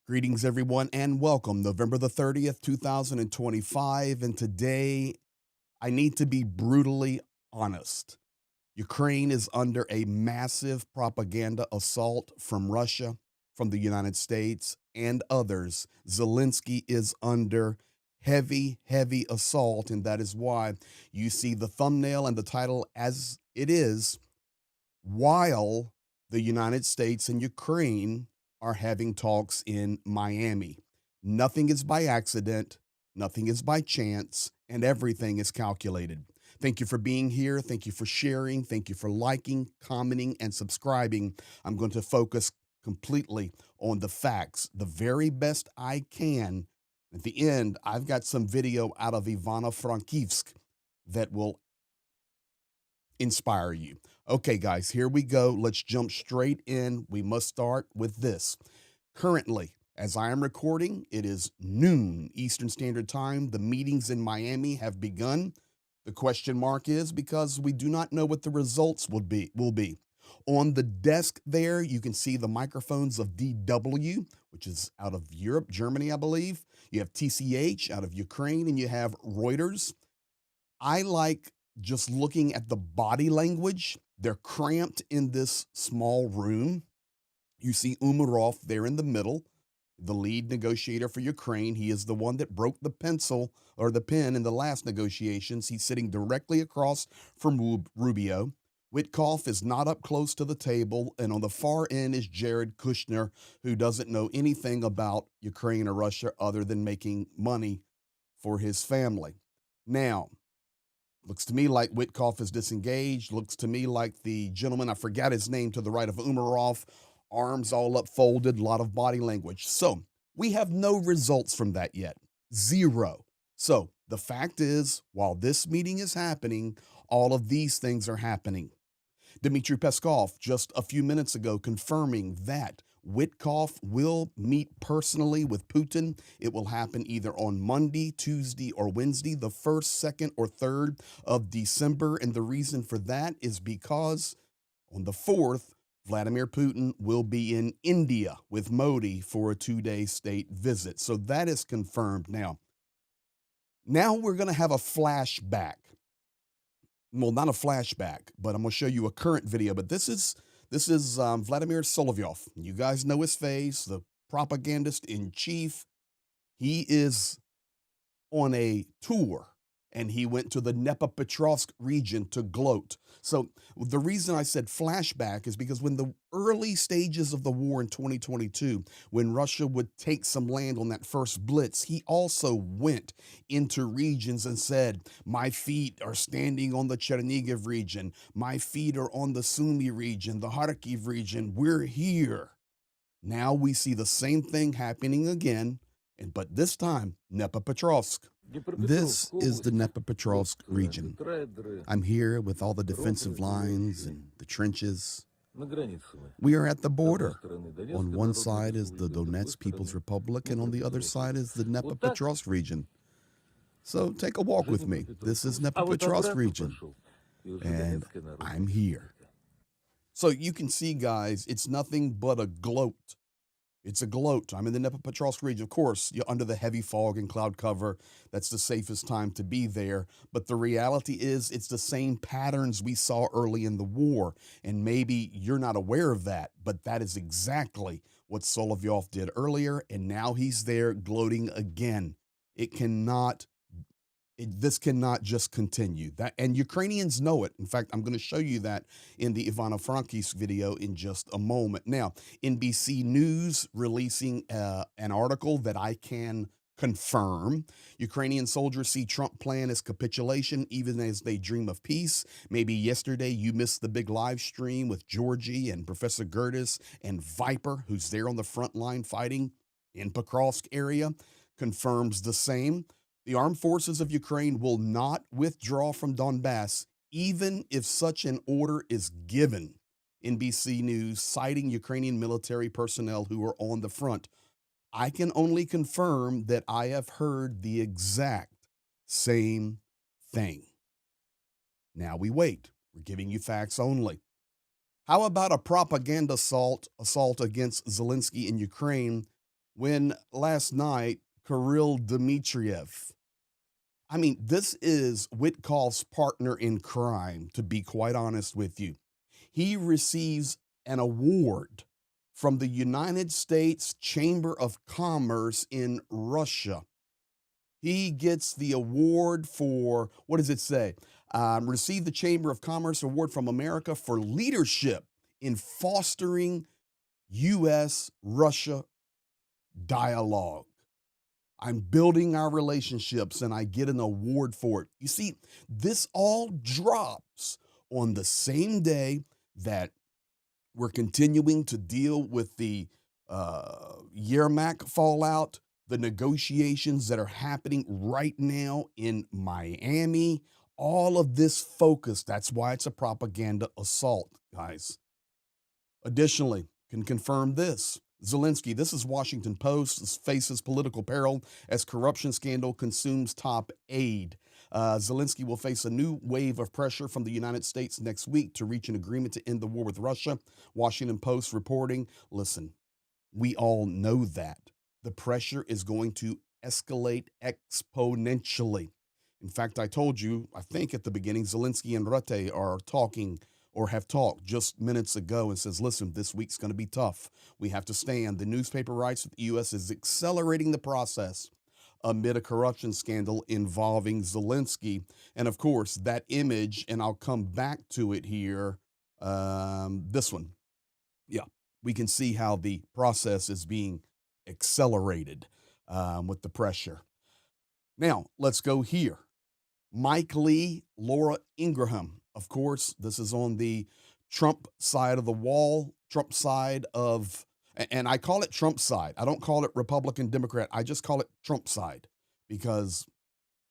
Greetings, everyone, and welcome. November the 30th, 2025. And today, I need to be brutally honest. Ukraine is under a massive propaganda assault from Russia, from the United States, and others. Zelensky is under heavy assault, and that is why you see the thumbnail and the title as it is, while the United States and Ukraine are having talks in Miami. Nothing is by accident, nothing is by chance, and everything is calculated. Thank you for being here. Thank you for sharing. Thank you for liking, commenting, and subscribing. I'm going to focus completely on the facts, the very best I can. At the end, I've got some video out of Ivano-Frankivsk that will inspire you. Okay, guys, here we go. Let's jump straight in. We must start with this. Currently, as I am recording, it is noon Eastern Standard Time. The meetings in Miami have begun. The question mark is because we do not know what the results will be. On the desk there, you can see the microphones of DW, which is out of Europe, Germany, I believe. You have TCH out of Ukraine, and you have Reuters. I like just looking at the body language. They're cramped in this small room. You see Umarov there in the middle, the lead negotiator for Ukraine. He is the one that broke the pencil or the pen in the last negotiations. He's sitting directly across from Rubio. Witkoff is not up close to the table, and on the far end is Jared Kushner, who doesn't know anything about Ukraine or Russia other than making money for his family. Now, looks to me like Witkoff is disengaged. Looks to me like the gentleman, I forgot his name, to the right of Umarov, arms all up folded, a lot of body language. So we have no results from that yet. Zero. So the fact is, while this meeting is happening, all of these things are happening. Dmitry Peskov just a few minutes ago confirming that Witkoff will meet personally with Putin. It will happen either on Monday, Tuesday, or Wednesday, the 1st, 2nd, or 3rd of December. And the reason for that is because on the 4th, Vladimir Putin will be in India with Modi for a 2-day state visit. So that is confirmed now. Now we're going to have a flashback. Well, not a flashback, but I'm going to show you a current video. But this is Vladimir Solovyov. You guys know his face, the propagandist in chief. He is on a tour, and he went to the Dnepropetrovsk region to gloat. So the reason I said flashback is because when the early stages of the war in 2022, when Russia would take some land on that first Blitz, he also went into regions and said, my feet are standing on the Chernigiv region. My feet are on the Sumy region, the Kharkiv region. We're here. Now we see the same thing happening again, but this time, Dnepropetrovsk. This is the Dnepropetrovsk region. I'm here with all the defensive lines and the trenches. We are at the border. On one side is the Donetsk People's Republic, and on the other side is the Dnepropetrovsk region. So take a walk with me. This is Dnepropetrovsk region, and I'm here. So you can see, guys, it's nothing but a gloat. It's a gloat. I'm in the Dnepropetrovsk region. Of course, you're under the heavy fog and cloud cover. That's the safest time to be there. But the reality is it's the same patterns we saw early in the war. And maybe you're not aware of that, but that is exactly what Solovyov did earlier. And now he's there gloating again. This cannot just continue. And Ukrainians know it. In fact, I'm going to show you that in the Ivano-Frankivsk video in just a moment. Now, NBC News releasing an article that I can confirm. Ukrainian soldiers see Trump plan as capitulation even as they dream of peace. Maybe yesterday you missed the big live stream with Georgie and Professor Gertis and Viper, who's there on the front line fighting in Pokrovsk area, confirms the same. The armed forces of Ukraine will not withdraw from Donbass, even if such an order is given. NBC News citing Ukrainian military personnel who are on the front. I can only confirm that I have heard the exact same thing. Now we wait. We're giving you facts only. How about a propaganda assault against Zelenskyy in Ukraine when last night Kirill Dmitriev, I mean, this is Witkoff's partner in crime, to be quite honest with you. He receives an award from the United States Chamber of Commerce in Russia. He gets the award for, what does it say? Received the Chamber of Commerce Award from America for leadership in fostering U.S. Russia dialogue. I'm building our relationships and I get an award for it. You see, this all drops on the same day that we're continuing to deal with the Yermak fallout, the negotiations that are happening right now in Miami. All of this focus, that's why it's a propaganda assault, guys. Additionally, can confirm this. Zelenskyy, this is Washington Post, faces political peril as corruption scandal consumes top aide. Zelenskyy will face a new wave of pressure from the United States next week to reach an agreement to end the war with Russia. Washington Post reporting, listen, we all know that. The pressure is going to escalate exponentially. In fact, I told you, I think at the beginning, Zelenskyy and Rutte are talking or have talked just minutes ago and says, listen, this week's going to be tough. We have to stand. The newspaper writes that the U.S. is accelerating the process amid a corruption scandal involving Zelenskyy. And of course, that image, and I'll come back to it here, this one. Yeah, we can see how the process is being accelerated with the pressure. Now, let's go here. Mike Lee, Laura Ingraham. Of course, this is on the Trump side of the wall, Trump side of, and I call it Trump side. I don't call it Republican, Democrat. I just call it Trump side because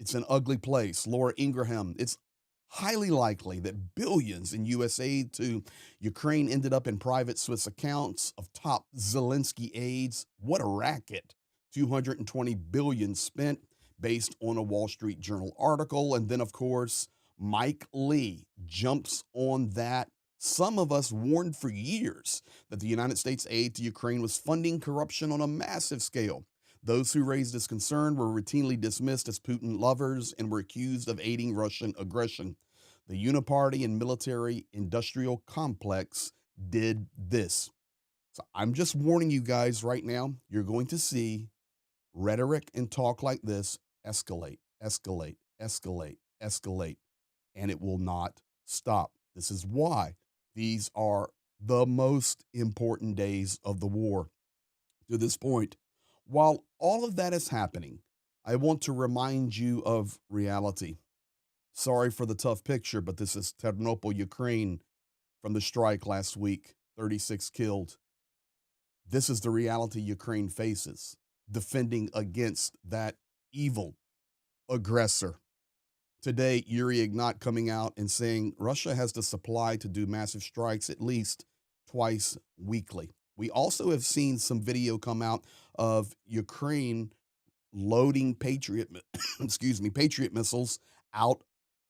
it's an ugly place. Laura Ingraham, it's highly likely that billions in U.S. aid to Ukraine ended up in private Swiss accounts of top Zelenskyy aides. What a racket. 220 billion spent based on a Wall Street Journal article. And then, of course, Mike Lee jumps on that. Some of us warned for years that the United States aid to Ukraine was funding corruption on a massive scale. Those who raised this concern were routinely dismissed as Putin lovers and were accused of aiding Russian aggression. The uniparty and military industrial complex did this. So I'm just warning you guys right now, you're going to see rhetoric and talk like this escalate, escalate, escalate, escalate, and it will not stop. This is why these are the most important days of the war to this point. While all of that is happening, I want to remind you of reality. Sorry for the tough picture, but this is Ternopil, Ukraine, from the strike last week, 36 killed. This is the reality Ukraine faces, defending against that evil aggressor. Today, Yuri Ignat coming out and saying Russia has the supply to do massive strikes at least twice weekly. We also have seen some video come out of Ukraine loading Patriot, Patriot missiles out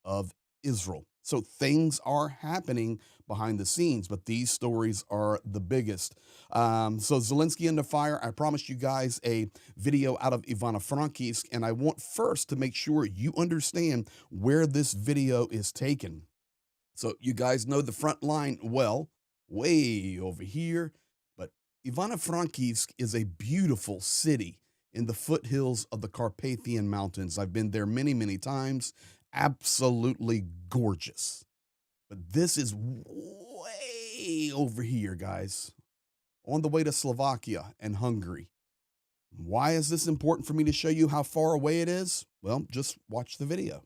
of Israel. So things are happening behind the scenes, but these stories are the biggest. So Zelenskyy under fire. I promised you guys a video out of Ivano-Frankivsk, and I want first to make sure you understand where this video is taken. So you guys know the front line well, way over here, but Ivano-Frankivsk is a beautiful city in the foothills of the Carpathian Mountains. I've been there many, many times. Absolutely gorgeous. But this is way over here, guys, on the way to Slovakia and Hungary. Why is this important for me to show you how far away it is? Well, just watch the video.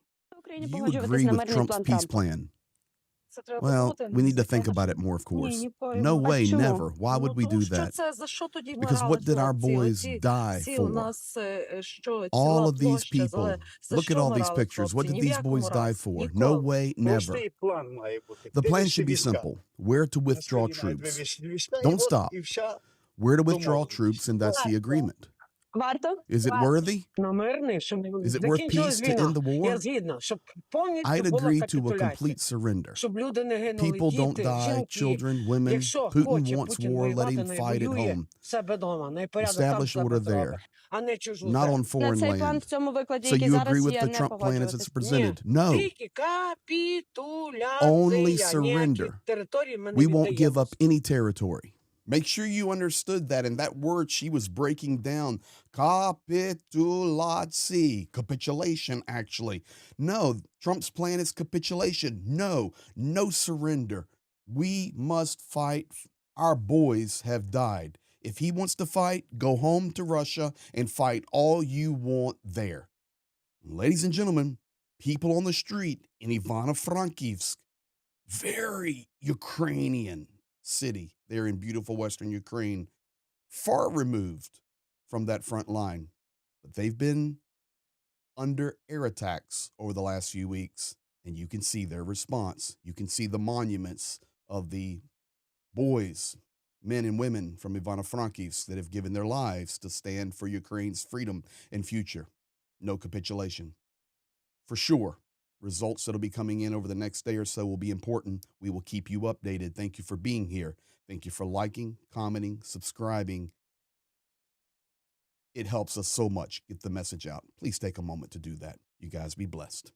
You agree with Trump's peace plan? Well, we need to think about it more, of course. No way, never. Why would we do that? Because what did our boys die for? All of these people, look at all these pictures. What did these boys die for? No way, never. The plan should be simple. Where to withdraw troops. Don't stop. Where to withdraw troops, and that's the agreement. Варто? Is it worthy? на мирний, щоб Is it worth закінчилась peace to війна. end the Я war? згідна, щоб повністю I'd була agree to a капітуляція. complete surrender. Щоб люди не гинули, People don't діти, die, жінки. children, women. Якщо Putin хоче wants Путін war, let воювати, him не fight at воює home. в себе дома, не порядок там Establish себе order зробить, there, а не чужу not on землю. На foreign цей план в land. цьому викладі, So який you agree зараз with є, the не Trump plan as погоджуватись. it's presented? No. Тільки капітуляція. Only Ніякі surrender. території ми не We won't give віддаємо. up any territory. Make sure you understood that. And that word she was breaking down, capitulacji, capitulation, actually. No, Trump's plan is capitulation. No, no surrender. We must fight. Our boys have died. If he wants to fight, go home to Russia and fight all you want there. Ladies and gentlemen, people on the street in Ivano-Frankivsk, very Ukrainian city there in beautiful Western Ukraine, far removed from that front line. But they've been under air attacks over the last few weeks, and you can see their response. You can see the monuments of the boys, men and women from Ivano-Frankivsk that have given their lives to stand for Ukraine's freedom and future. No capitulation. For sure, results that'll be coming in over the next day or so will be important. We will keep you updated. Thank you for being here. Thank you for liking, commenting, subscribing. It helps us so much get the message out. Please take a moment to do that. You guys be blessed.